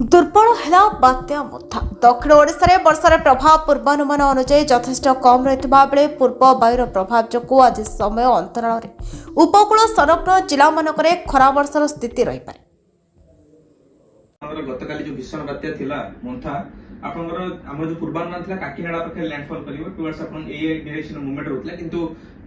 दुर्बल है बात्या मुथा दक्षिण ओडिशा रे वर्षार प्रभाव पूर्वानुमान अनुसार यथेष्ट कम रही बेले पूर्व वायुर प्रभाव जो आज समय अंतराल उपकूल संलग्न जिला मानक खरा वर्षार स्थिति रही पारे। गतकाली जो भीषण बात्या थिला मंथा आपनकर हमर जो पूर्वानुमान थिला काकीनाडा पाखे लैंडफॉल करिवो टुवर्ड्स आपन ए डायरेक्शन मूवमेंट होतला किंतु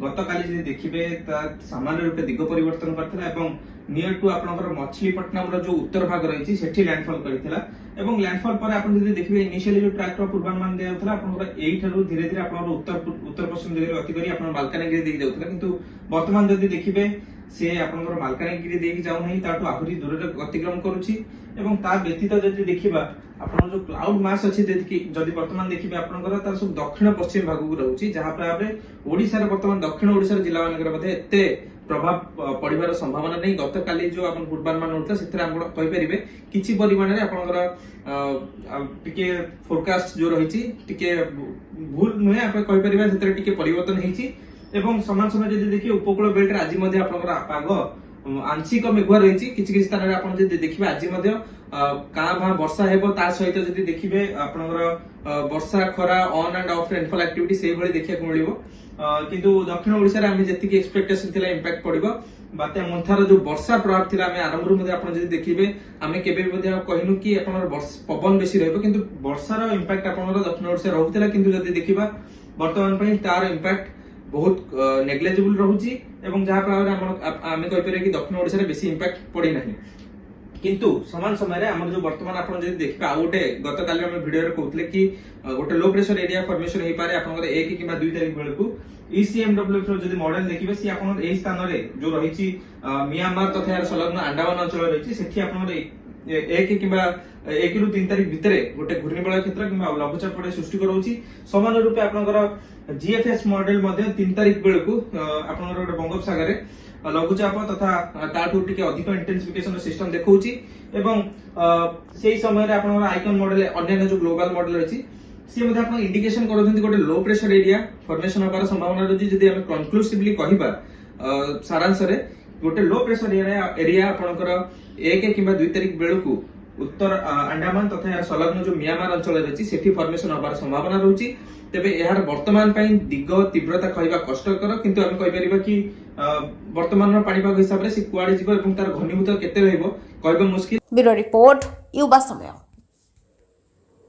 गतकाली जदि देखिबे ता सामान्य रूपे दिग परिवर्तन करथिला एवं नियर टू आपनकर मछलीपट्टनम रो जो उत्तर भाग रहिछि सेठी लैंडफॉल करिथिला एवं लैंडफॉल पर आपन जदि देखिबे इनिशियली जो ट्रैक रो पूर्वानुमान दिया होतला आपनकर एई थारु धीरे धीरे आपनकर उत्तर पश्चिम दिगरे गति करी आपन मालकानगिरी देई जाउतला किंतु वर्तमान जदि देखिबे से आपनकर मालकानगिरी देई जाउ नहीं ताटू आहुरी दूर रे गतिक्रम करूछि एवं ता व्यतीत जदि देखिबा आपन जो क्लाउड मास अछि जदि वर्तमान देखिबे आपनकर तार सब दक्षिण पश्चिम भाग को रहउछि जहां पर ओडिसा रे वर्तमान दक्षिण ओडिसा रे जिला मानकर मध्ये एते प्रभाव पड़िबार संभावना नहीं। गतकाली जो आपन पूर्वानुमान होता सेथरा हम कहि परिबे किछि परिमाण रे आपनकर टिके फोरकास्ट जो रहिछि टिके भूल नुहे आपण कहि परिबे सेथरा टिके परिवर्तन हेछि एवं समान समय जदि देखि उपकूल बेल्ट रे आज मध्ये आपनकर पाग आंशिक मेघुआ रहिछि किछि किछि स्थान रे आपण जदि देखिबे आज मध्ये का भा वर्षा हेबो ता सहित जदि देखिबे आपनकर वर्षा खरा on and off rainfall activity सेहि भली देखिया को मिलिबो किंतु दक्षिण ओडिसा रे हम जेति के एक्सपेक्टेशन थिला इंपैक्ट पड़िबो बात्या मंथार जो वर्षा प्रभाव थिला हमें आरंभ मध्ये आपण जदि देखिबे हमें केबे मध्ये कहिनु कि आपनर पवन बेसी रहबो किंतु वर्षार इंपैक्ट आपनर दक्षिण ओडिसा रहउतिला किंतु जदि देखिबा वर्तमान पई तार इंपैक्ट बहुत नेग्लिजिबल रहउची एवं जहा पर हमें कहि परे कि दक्षिण ओडिसा रे बेसी इंपैक्ट पड़ी नाही किंतु समान समय रे हमर जो वर्तमान आपण जदि देखबा आ गोटे गतकाली हम वीडियो रे कहउतले कि गोटे लो प्रेशर एरिया फॉर्मेशन हेई पारे आपनकर 1 किबा 2 तारिख बेलकू ईसीएमडब्ल्यू रो जदि मॉडल देखिबे सी आपन एई स्थान रे जो रहिछि म्यांमार तथा यार संलग्न अंडमान अंचल रहिछि सेठी आपनकर 1 किबा 1 रु 3 तारिख भितरे गोटे घूर्णिबलय क्षेत्र किबा लघुचाप पड़े सृष्टि करउछि समान रूपे आपनकर जीएफएस मॉडल मध्ये 3 तारिख बेलकू आपनकर गोटे बंगोपसागर रे लघुचाप तथा ताठू टिके अधिक इंटेंसिफिकेशन सिस्टम देखौछि एवं सेही समय रे आपनकर आइकन मॉडल अन्य जो ग्लोबल मॉडल रहिछि से मध्ये आपण इंडिकेशन करछन्ती गोटे लो प्रेशर एरिया फॉर्मेशन होबार संभावना रहिछि जदि हम कंक्लूसिवली कहिबा सारांश रे गोटे लो प्रेशर एरिया आपनकर 1 किबा 2 तारिख बेलकू उत्तर अंडमान तथा यार संलग्न जो म्यांमार अंचल रहिछि सेठी फॉर्मेशन होबार संभावना रहुछि तेबे एहार वर्तमान पई दिग तीव्रता कहबा कष्टकर किंतु हम कहि परिबा कि वर्तमान पाणीपाग हिसाब रे से कुआडे जिवो एवं तार घनीभूत केते रहइबो कहबा मुश्किल। ब्यूरो रिपोर्ट युवा समय।